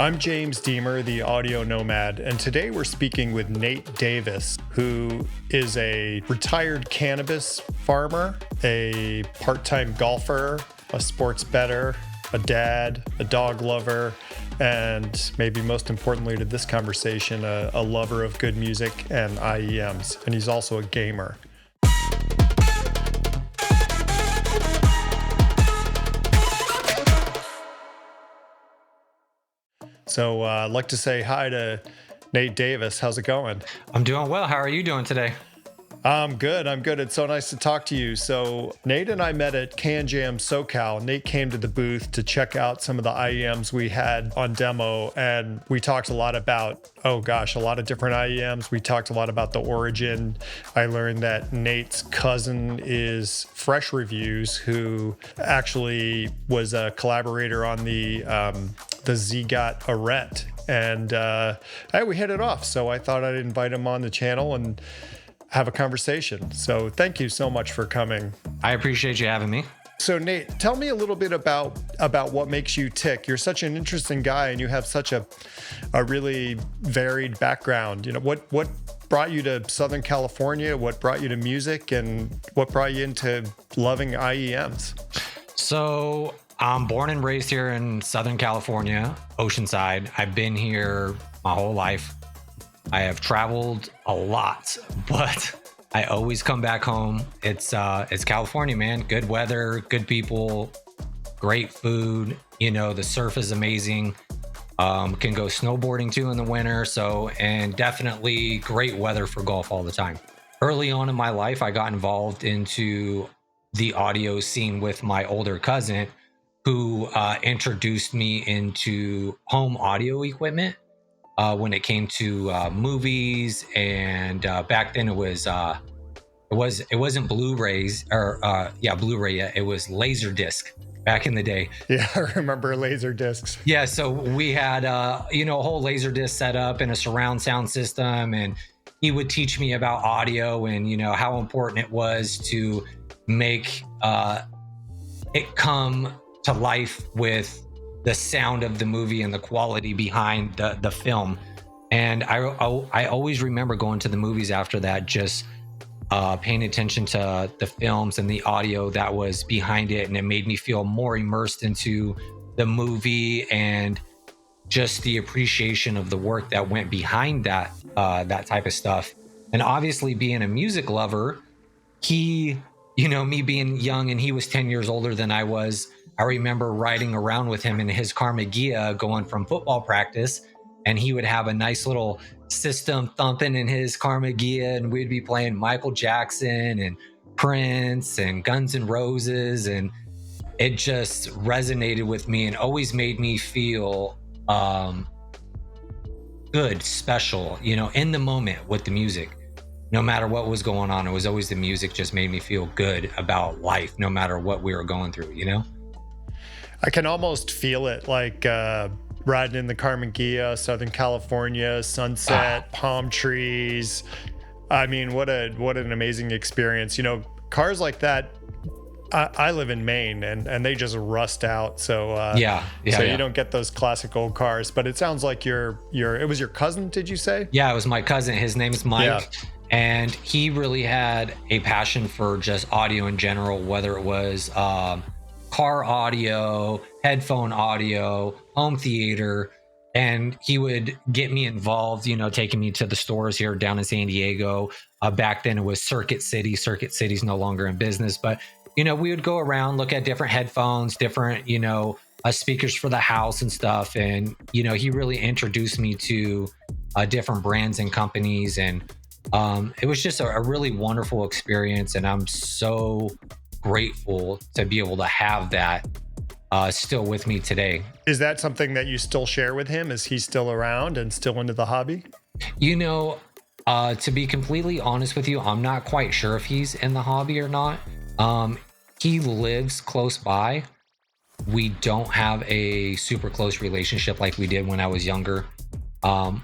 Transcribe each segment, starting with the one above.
I'm James Demer, the audio nomad, and today we're speaking with Nate Davis, who is a retired cannabis farmer, a part-time golfer, a sports bettor, a dad, a dog lover, and maybe most importantly to this conversation, a lover of good music and IEMs. And he's also a gamer. So I'd like to say hi to Nate Davis. How's it going? I'm doing well. How are you doing today? I'm good. It's so nice to talk to you. So Nate and I met at Can Jam SoCal. Nate came to the booth to check out some of the IEMs we had on demo. And we talked a lot about, a lot of different IEMs. We talked a lot about the origin. I learned that Nate's cousin is Fresh Reviews, who actually was a collaborator on the Zigot Arete. And we hit it off. So I thought I'd invite him on the channel and have a conversation. So thank you so much for coming. I appreciate you having me. So Nate, tell me a little bit about what makes you tick. You're such an interesting guy and you have such a really varied background. You know, what brought you to Southern California? What brought you to music, and what brought you into loving IEMs? So I'm born and raised here in Southern California, Oceanside. I've been here my whole life. I have traveled a lot, but I always come back home. It's California, man. Good weather, good people, great food. You know, the surf is amazing. Can go snowboarding too in the winter. And definitely great weather for golf all the time. Early on in my life, I got involved into the audio scene with my older cousin, who introduced me into home audio equipment. When it came to movies, and back then it wasn't Blu-rays Blu-ray yet. It was Laserdisc back in the day. Yeah, I remember Laserdiscs. Yeah, so we had a whole Laserdisc set up and a surround sound system, and he would teach me about audio and how important it was to make it come to life with the sound of the movie and the quality behind the film. And I always remember going to the movies after that, just paying attention to the films and the audio that was behind it. And it made me feel more immersed into the movie and just the appreciation of the work that went behind that type of stuff. And obviously being a music lover, me being young and he was 10 years older than I was, I remember riding around with him in his Karma Gia going from football practice, and he would have a nice little system thumping in his Karma Gia, and we'd be playing Michael Jackson and Prince and Guns N' Roses, and it just resonated with me and always made me feel good, special, in the moment with the music. No matter what was going on, it was always the music just made me feel good about life, no matter what we were going through, I can almost feel it, like riding in the Karma Gia, Southern California, sunset, palm trees. I mean, what an amazing experience. Cars like that, I live in Maine and they just rust out. So you don't get those classic old cars. But it sounds like it was your cousin, did you say? Yeah, it was my cousin. His name is Mike. Yeah. And he really had a passion for just audio in general, whether it was car audio, headphone audio, home theater. And he would get me involved, taking me to the stores here down in San Diego. Back then it was Circuit City. Circuit City's no longer in business, but we would go around, look at different headphones, different, speakers for the house and stuff. And, he really introduced me to different brands and companies. And it was just a really wonderful experience. And I'm so grateful to be able to have that still with me today. Is that something that you still share with him? Is he still around and still into the hobby? To be completely honest with you, I'm not quite sure if he's in the hobby or not. He lives close by. We don't have a super close relationship like we did when I was younger,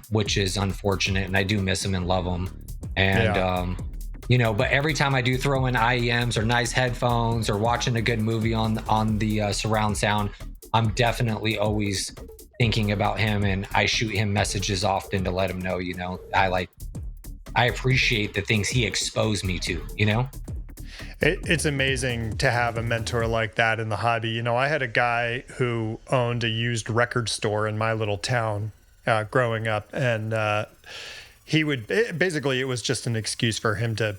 which is unfortunate. And I do miss him and love him. And, but every time I do throw in IEMs or nice headphones or watching a good movie on the surround sound, I'm definitely always thinking about him, and I shoot him messages often to let him know, I appreciate the things he exposed me to, It's amazing to have a mentor like that in the hobby. I had a guy who owned a used record store in my little town growing up, and basically it was just an excuse for him to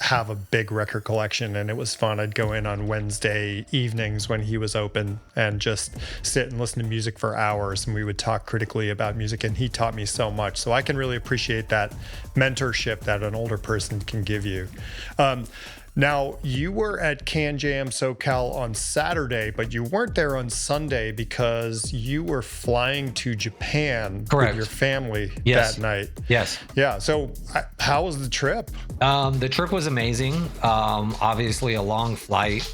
have a big record collection, and it was fun. I'd go in on Wednesday evenings when he was open and just sit and listen to music for hours, and we would talk critically about music, and he taught me so much. So I can really appreciate that mentorship that an older person can give you. Now, you were at Can Jam SoCal on Saturday, but you weren't there on Sunday because you were flying to Japan Correct. with your family Yes. that night. Yes. Yeah. So how was the trip? The trip was amazing. Obviously a long flight.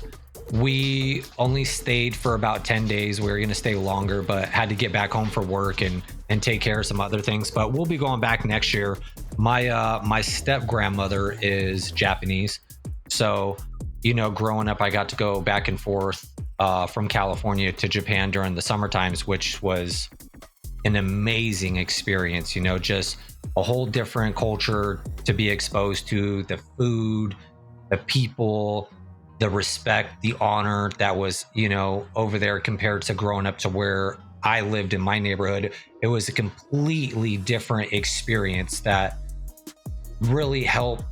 We only stayed for about 10 days. We were going to stay longer, but had to get back home for work and take care of some other things. But we'll be going back next year. My step grandmother is Japanese. So, growing up, I got to go back and forth from California to Japan during the summer times, which was an amazing experience, just a whole different culture to be exposed to, the food, the people, the respect, the honor that was, over there compared to growing up to where I lived in my neighborhood. It was a completely different experience that really helped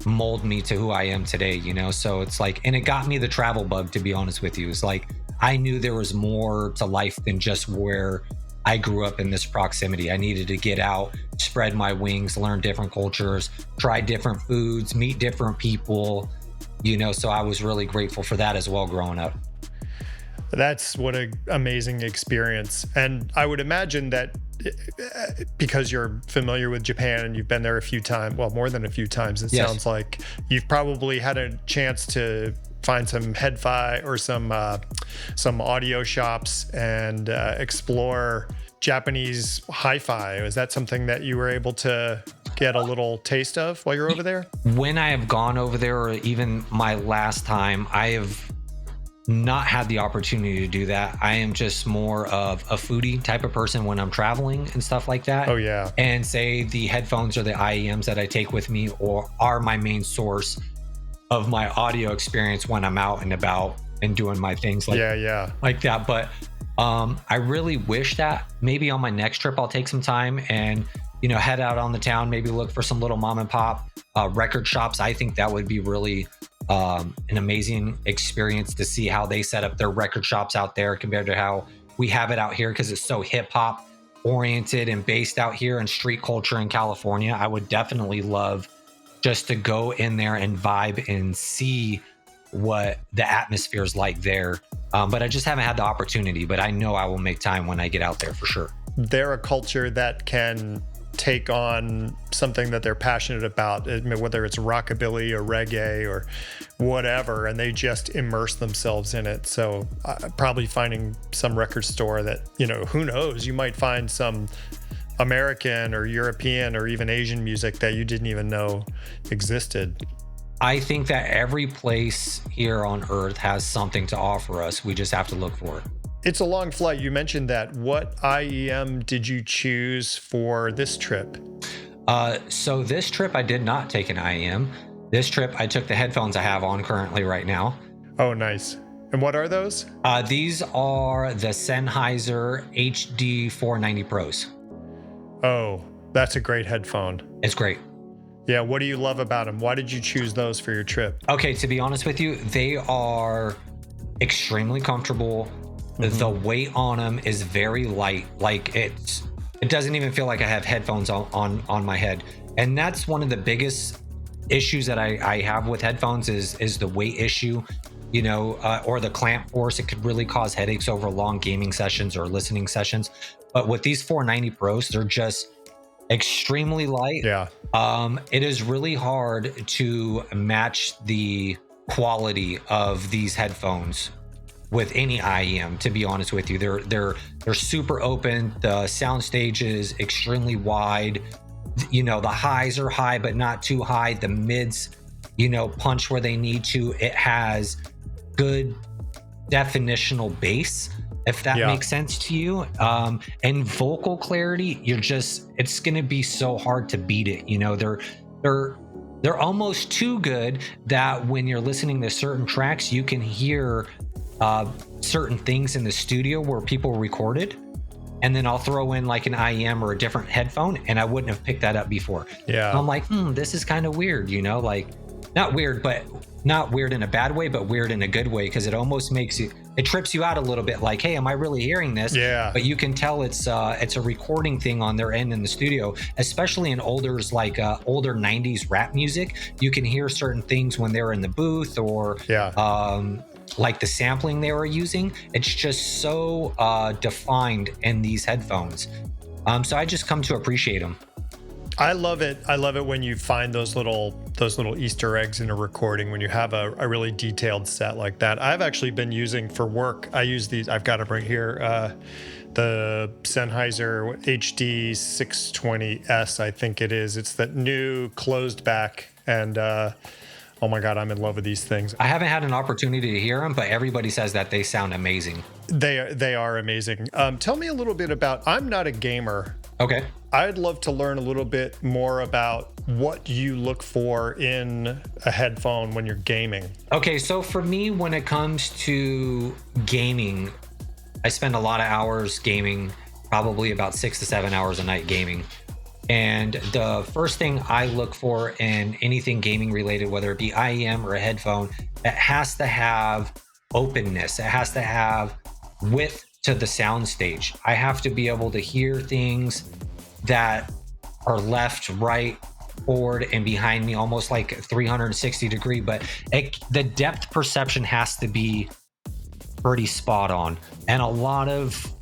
mold me to who I am today, so it's like, and it got me the travel bug, to be honest with you. It's like I knew there was more to life than just where I grew up in this proximity. I needed to get out, spread my wings, learn different cultures, try different foods, meet different people, so I was really grateful for that as well growing up. That's what an amazing experience. And I would imagine that because you're familiar with Japan and you've been there a few times, well, more than a few times, it Yes. sounds like you've probably had a chance to find some HiFi or some audio shops and explore Japanese HiFi. Is that something that you were able to get a little taste of while you're over there? When I have gone over there, or even my last time, I have not had the opportunity to do that. I am just more of a foodie type of person when I'm traveling and stuff like that. Oh, yeah. And say the headphones or the IEMs that I take with me or are my main source of my audio experience when I'm out and about and doing my things like that. But I really wish that maybe on my next trip I'll take some time and head out on the town, maybe look for some little mom and pop record shops. I think that would be really an amazing experience to see how they set up their record shops out there compared to how we have it out here, because it's so hip hop oriented and based out here in street culture in California. I would definitely love just to go in there and vibe and see what the atmosphere is like there. But I just haven't had the opportunity, but I know I will make time when I get out there for sure. They're a culture that can take on something that they're passionate about, whether it's rockabilly or reggae or whatever, and they just immerse themselves in it. So probably finding some record store that, who knows, you might find some American or European or even Asian music that you didn't even know existed. I think that every place here on Earth has something to offer us. We just have to look for it. It's a long flight. You mentioned that. What IEM did you choose for this trip? So this trip, I did not take an IEM. This trip, I took the headphones I have on currently right now. Oh, nice. And what are those? These are the Sennheiser HD 490 Pros. Oh, that's a great headphone. It's great. Yeah, what do you love about them? Why did you choose those for your trip? Okay, to be honest with you, they are extremely comfortable. Mm-hmm. The weight on them is very light. Like it doesn't even feel like I have headphones on my head. And that's one of the biggest issues that I have with headphones is the weight issue, or the clamp force. It could really cause headaches over long gaming sessions or listening sessions. But with these 490 Pros, they're just extremely light. Yeah. It is really hard to match the quality of these headphones with any IEM, to be honest with you. They're super open. The sound stage is extremely wide. The highs are high, but not too high. The mids, punch where they need to. It has good definitional bass. if that Yeah. makes sense to you. And vocal clarity, it's going to be so hard to beat it. They're almost too good that when you're listening to certain tracks, you can hear certain things in the studio where people recorded. And then I'll throw in like an IEM or a different headphone, and I wouldn't have picked that up before. Yeah. And I'm like, this is kind of weird, like not weird, but not weird in a bad way, but weird in a good way, because it almost it trips you out a little bit. Like, hey, am I really hearing this? Yeah. But you can tell it's a recording thing on their end in the studio, especially in older 90s rap music. You can hear certain things when they're in the booth or like the sampling they were using. It's just so defined in these headphones. So I just come to appreciate them. I love it. I love it when you find those little Easter eggs in a recording, when you have a really detailed set like that. I've actually been using for work. I use these. I've got them right here. The Sennheiser HD 620S, I think it is. It's that new closed back, and oh my God, I'm in love with these things. I haven't had an opportunity to hear them, but everybody says that they sound amazing. They are amazing. Tell me a little bit about, I'm not a gamer. Okay. I'd love to learn a little bit more about what you look for in a headphone when you're gaming. Okay, so for me, when it comes to gaming, I spend a lot of hours gaming, probably about 6 to 7 hours a night gaming. And the first thing I look for in anything gaming related, whether it be IEM or a headphone, it has to have openness. It has to have width to the soundstage. I have to be able to hear things that are left, right, forward, and behind me, almost like 360 degree. But the depth perception has to be pretty spot on. And a lot of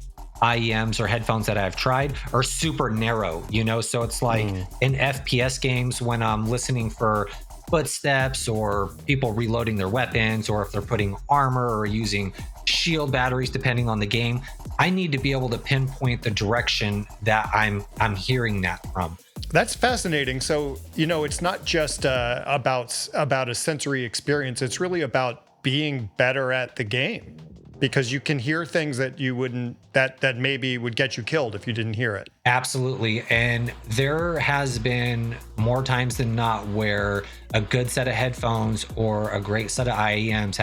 IEMs or headphones that I've tried are super narrow, so it's like in FPS games, when I'm listening for footsteps or people reloading their weapons, or if they're putting armor or using shield batteries, depending on the game, I need to be able to pinpoint the direction that I'm hearing that from. That's fascinating. So, it's not just about a sensory experience. It's really about being better at the game, because you can hear things that you wouldn't, that maybe would get you killed if you didn't hear it. Absolutely. And there has been more times than not where a good set of headphones or a great set of IEMs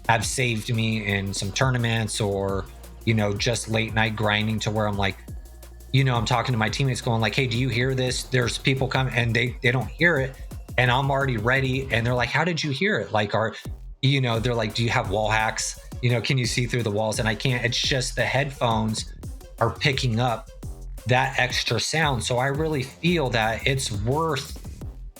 have saved me in some tournaments, or, just late night grinding, to where I'm like, I'm talking to my teammates going like, hey, do you hear this? There's people coming, and they don't hear it. And I'm already ready. And they're like, how did you hear it? Like, they're like, do you have wall hacks? Can you see through the walls? And I can't. It's just the headphones are picking up that extra sound. So I really feel that it's worth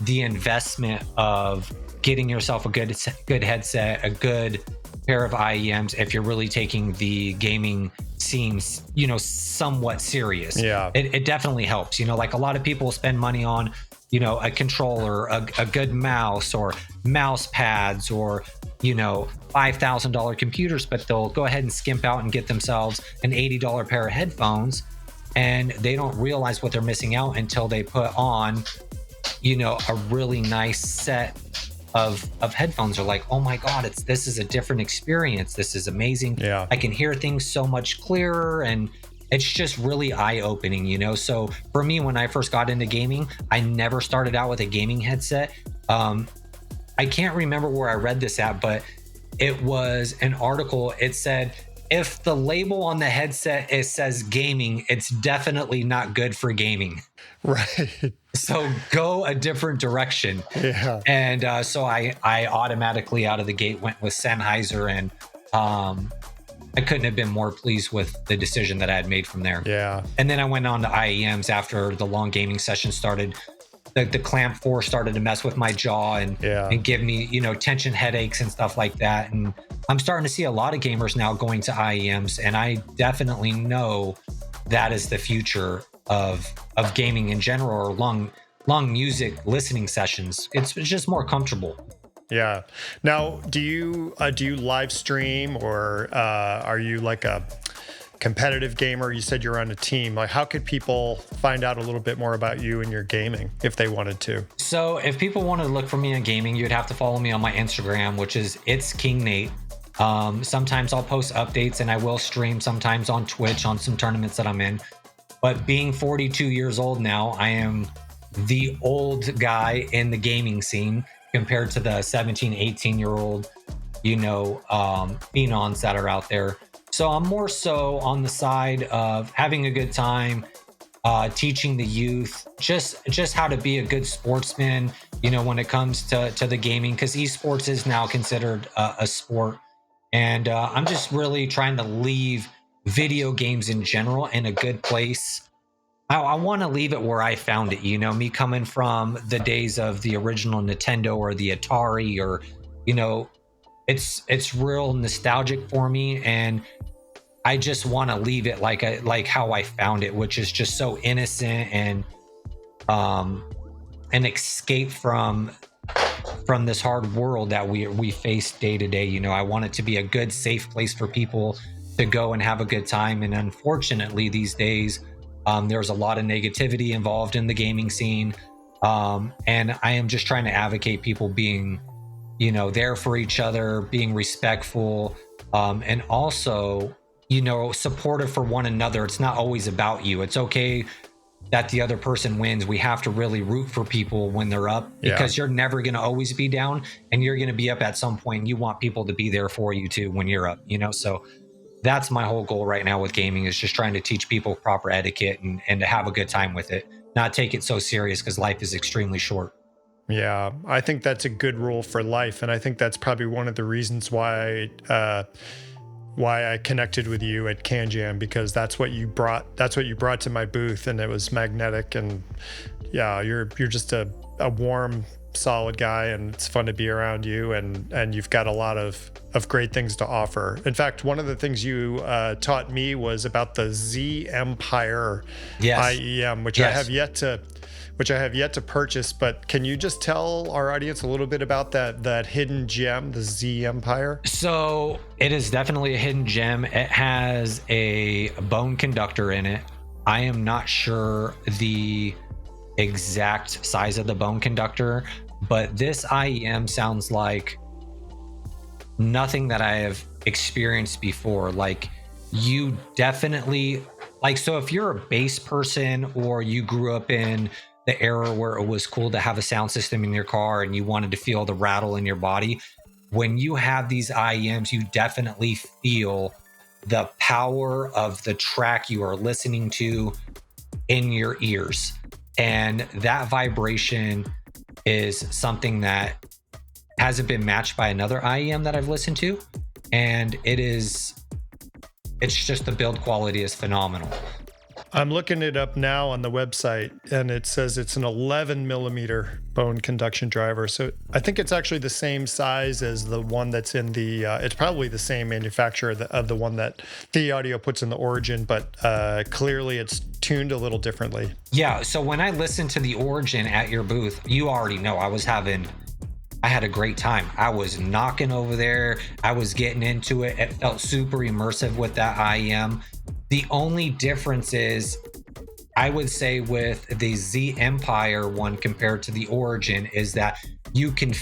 the investment of getting yourself a good headset, a good pair of IEMs, if you're really taking the gaming scene, somewhat serious. Yeah. It definitely helps. Like a lot of people spend money on, a controller, a good mouse, or mouse pads, or, $5,000 computers, but they'll go ahead and skimp out and get themselves an $80 pair of headphones, and they don't realize what they're missing out until they put on, a really nice set of headphones. Are like, oh my God, this is a different experience. This is amazing. Yeah. I can hear things so much clearer, and it's just really eye-opening, So for me, when I first got into gaming, I never started out with a gaming headset. I can't remember where I read this at, but it was an article. It said, if the label on the headset, it says gaming, it's definitely not good for gaming. Right. So go a different direction. Yeah. And so I automatically out of the gate went with Sennheiser, and I couldn't have been more pleased with the decision that I had made from there. Yeah. And then I went on to IEMs after the long gaming session started. The clamp 4 started to mess with my jaw and give me, tension headaches and stuff like that. And I'm starting to see a lot of gamers now going to IEMs, and I definitely know that is the future of gaming in general, or long music listening sessions. It's just more comfortable. Yeah. Now, do you live stream, or are you like a competitive gamer? You said you're on a team. Like, how could people find out a little bit more about you and your gaming if they wanted to? So if people wanted to look for me in gaming, you'd have to follow me on my Instagram, which is It's King Nate. Sometimes I'll post updates, and I will stream sometimes on Twitch on some tournaments that I'm in. But being 42 years old now, I am the old guy in the gaming scene compared to the 17, 18-year-old, phenoms that are out there. So I'm more so on the side of having a good time, teaching the youth just how to be a good sportsman, when it comes to the gaming, because esports is now considered a sport. And I'm just really trying to leave video games in general in a good place. I want to leave it where I found it. Me coming from the days of the original Nintendo or the Atari, or it's real nostalgic for me, and I just want to leave it like how I found it, which is just so innocent and an escape from this hard world that we face day to day. I want it to be a good, safe place for people to go and have a good time. And unfortunately, these days, there's a lot of negativity involved in the gaming scene. And I am just trying to advocate people being, there for each other, being respectful, and also, supportive for one another. It's not always about you. It's okay that the other person wins. We have to really root for people when they're up, because you're never going to always be down, and you're going to be up at some point. You want people to be there for you too when you're up, so that's my whole goal right now with gaming, is just trying to teach people proper etiquette and to have a good time with it, not take it so serious, because life is extremely short. Yeah, I think that's a good rule for life. And I think that's probably one of the reasons why I connected with you at CanJam, because that's what you brought to my booth, and it was magnetic. And yeah, you're just a warm, solid guy, and it's fun to be around you, and you've got a lot of great things to offer. In fact, one of the things you taught me was about the Z Empire IEM, which I have yet to purchase. But can you just tell our audience a little bit about that hidden gem, the Z Empire? So it is definitely a hidden gem. It has a bone conductor in it. I am not sure the exact size of the bone conductor, but this IEM sounds like nothing that I have experienced before. Like, you definitely, so if you're a bass person, or you grew up in the era where it was cool to have a sound system in your car and you wanted to feel the rattle in your body, when you have these IEMs, you definitely feel the power of the track you are listening to in your ears. And that vibration is something that hasn't been matched by another IEM that I've listened to. And it's just, the build quality is phenomenal. I'm looking it up now on the website, and it says it's an 11 millimeter bone conduction driver. So I think it's actually the same size as the one that's in the, it's probably the same manufacturer of the one that the audio puts in the Origin, but clearly it's tuned a little differently. Yeah, so when I listened to the Origin at your booth, you already know I had a great time. I was knocking over there. I was getting into it. It felt super immersive with that IEM. The only difference is, I would say, with the Z Empire one compared to the Origin, is that you can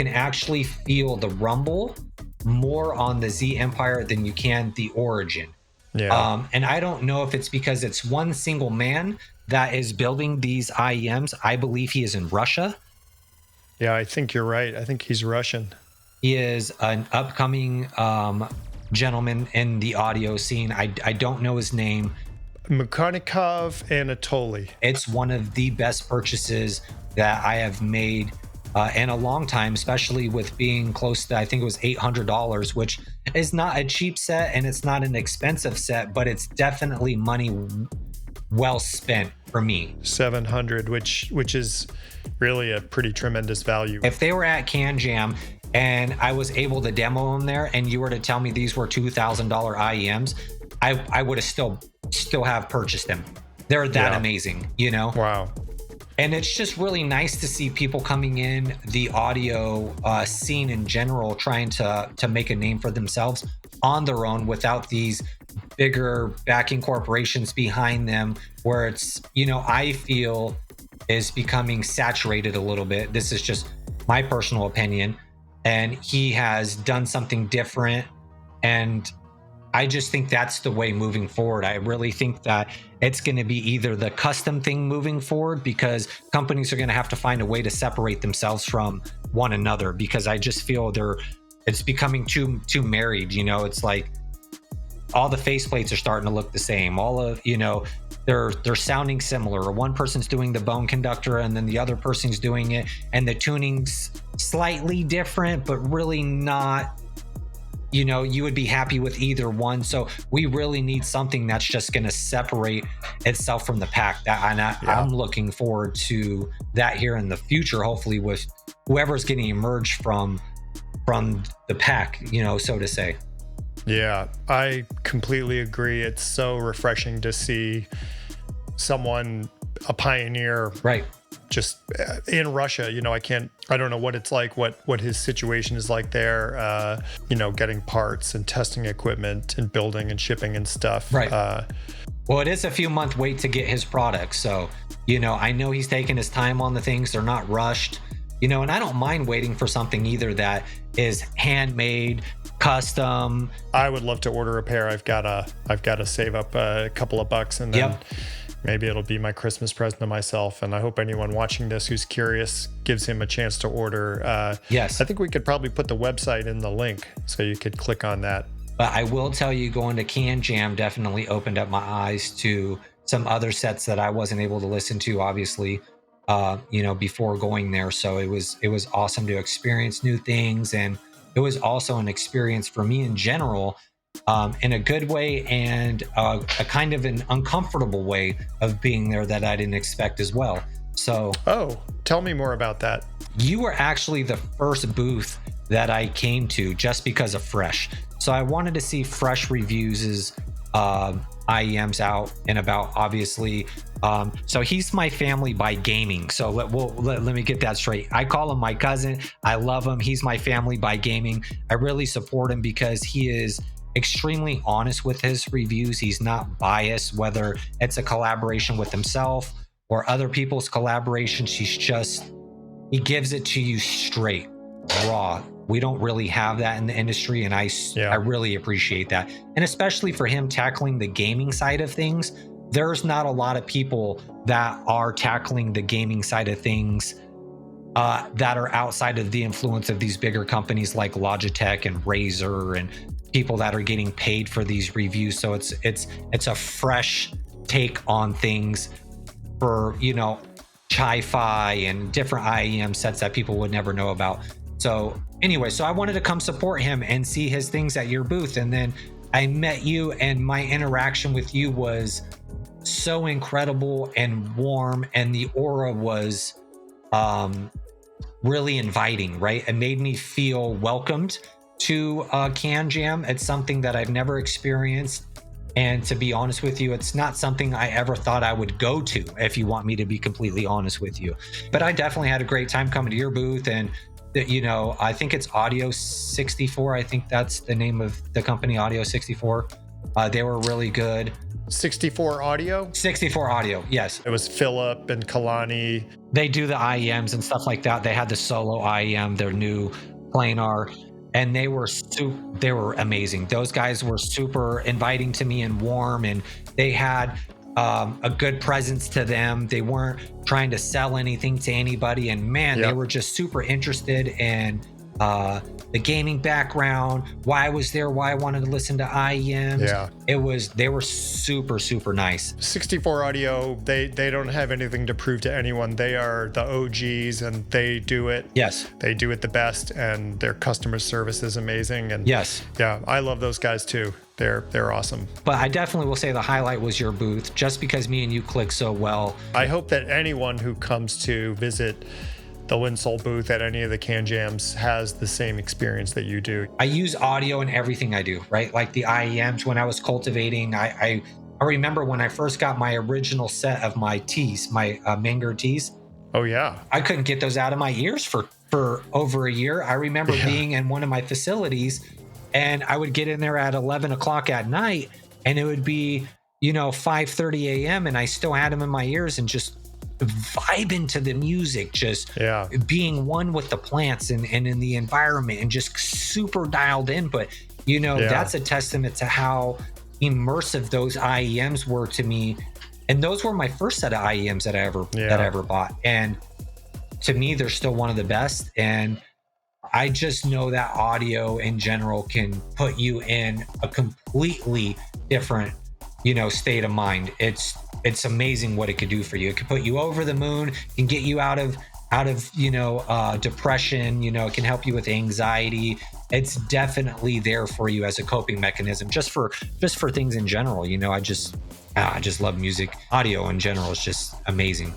actually feel the rumble more on the Z Empire than you can the Origin. Yeah. And I don't know if it's because it's one single man that is building these IEMs. I believe he is in Russia. Yeah, I think you're right. I think he's Russian. He is an upcoming gentleman in the audio scene. I don't know his name. Mukarnikov Anatoly. It's one of the best purchases that I have made in a long time, especially with being close to, I think it was $800, which is not a cheap set, and it's not an expensive set, but it's definitely money well spent for me. 700, which is really a pretty tremendous value. If they were at CanJam and I was able to demo them there, and you were to tell me these were $2,000 IEMs, I would have still have purchased them. They're that amazing, Wow. And it's just really nice to see people coming in the audio scene in general, trying to make a name for themselves on their own without these bigger backing corporations behind them, where it's, I feel is becoming saturated a little bit. This is just my personal opinion. and he has done something different. And I just think that's the way moving forward. I really think that it's going to be either the custom thing moving forward, because companies are going to have to find a way to separate themselves from one another, because I just feel it's becoming too married. You know, it's like all the faceplates are starting to look the same. All of, you know, they're sounding similar. Or one person's doing the bone conductor and then the other person's doing it, and the tuning's slightly different, but really not. You know, you would be happy with either one. So we really need something that's just going to separate itself from the pack. I'm looking forward to that here in the future, hopefully with whoever's getting emerged from the pack, you know, so to say. Yeah, I completely agree. It's so refreshing to see someone, a pioneer, right, just in Russia. You know, I don't know what it's like, what his situation is like there, you know, getting parts and testing equipment and building and shipping and stuff. Right. Well, it is a few month wait to get his products. So, you know, I know he's taking his time on the things. They're not rushed, you know, and I don't mind waiting for something either that is handmade, custom. I would love to order a pair. I've got to save up a couple of bucks, and then maybe it'll be my Christmas present to myself. And I hope anyone watching this who's curious gives him a chance to order. Yes. I think we could probably put the website in the link so you could click on that. But I will tell you, going to Can Jam definitely opened up my eyes to some other sets that I wasn't able to listen to, obviously, you know, before going there. So it was awesome to experience new things. And it was also an experience for me in general, in a good way and a kind of an uncomfortable way of being there that I didn't expect as well. So, tell me more about that. You were actually the first booth that I came to just because of Fresh. So I wanted to see Fresh reviews, IEMs out and about, obviously. So he's my family by gaming. So let me get that straight. I call him my cousin. I love him. He's my family by gaming. I really support him because he is extremely honest with his reviews. He's not biased, whether it's a collaboration with himself or other people's collaborations. He gives it to you straight, raw. We don't really have that in the industry, and I really appreciate that. And especially for him tackling the gaming side of things, there's not a lot of people that are tackling the gaming side of things that are outside of the influence of these bigger companies like Logitech and Razer and people that are getting paid for these reviews. So it's a fresh take on things for, you know, HiFi and different IEM sets that people would never know about. So anyway, so I wanted to come support him and see his things at your booth. And then I met you, and my interaction with you was so incredible and warm, and the aura was really inviting, right? It made me feel welcomed to Can Jam. It's something that I've never experienced. And to be honest with you, it's not something I ever thought I would go to, if you want me to be completely honest with you. But I definitely had a great time coming to your booth. And you know, I think it's Audio 64. I think that's the name of the company, Audio 64. They were really good. 64 Audio? 64 Audio, yes. It was Philip and Kalani. They do the IEMs and stuff like that. They had the solo IEM, their new planar, and they were amazing. Those guys were super inviting to me and warm, and they had a good presence to them. They weren't trying to sell anything to anybody, and man, they were just super interested in the gaming background, why I was there, why I wanted to listen to IEMs. They were super nice. 64 Audio, they don't have anything to prove to anyone. They are the OGs, and they do it. Yes. They do it the best, and their customer service is amazing. And yes. Yeah, I love those guys too. They're awesome. But I definitely will say the highlight was your booth, just because me and you click so well. I hope that anyone who comes to visit the Linsol booth at any of the Can Jams has the same experience that you do. I use audio in everything I do, right? Like the IEMs, when I was cultivating, I remember when I first got my original set of my tees, my Menger tees. Oh yeah. I couldn't get those out of my ears for over a year. I remember being in one of my facilities, and I would get in there at 11 o'clock at night, and it would be, you know, 5:30 a.m. and I still had them in my ears and just vibing to the music, just Yeah. being one with the plants and in the environment, and just super dialed in. But Yeah. that's a testament to how immersive those IEMs were to me. And those were my first set of IEMs that I ever bought. And to me, they're still one of the best. And I just know that audio in general can put you in a completely different, state of mind. It's amazing what it could do for you. It can put you over the moon, it can get you out of depression. It can help you with anxiety. It's definitely there for you as a coping mechanism, just for things in general. I just love music. Audio in general is just amazing.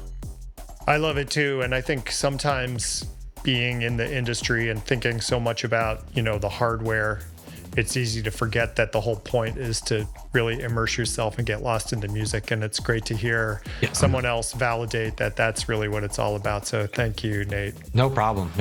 I love it too. And I think sometimes being in the industry and thinking so much about, the hardware, it's easy to forget that the whole point is to really immerse yourself and get lost into music. And it's great to hear someone else validate that that's really what it's all about. So thank you, Nate. No problem.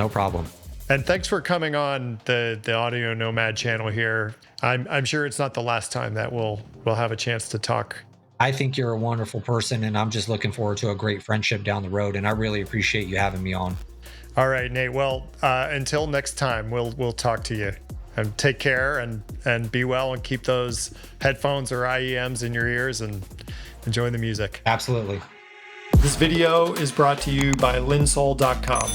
And thanks for coming on the Audio Nomad channel here. I'm sure it's not the last time that we'll have a chance to talk. I think you're a wonderful person, and I'm just looking forward to a great friendship down the road. And I really appreciate you having me on. All right, Nate. Well, until next time, we'll talk to you. And take care and be well, and keep those headphones or IEMs in your ears and enjoy the music. Absolutely. This video is brought to you by Linsol.com.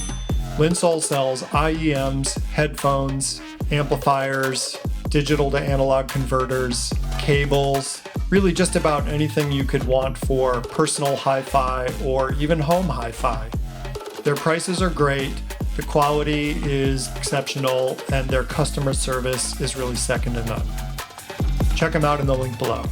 Linsol sells IEMs, headphones, amplifiers, digital to analog converters, cables, really just about anything you could want for personal hi-fi or even home hi-fi. Their prices are great. The quality is exceptional, and their customer service is really second to none. Check them out in the link below.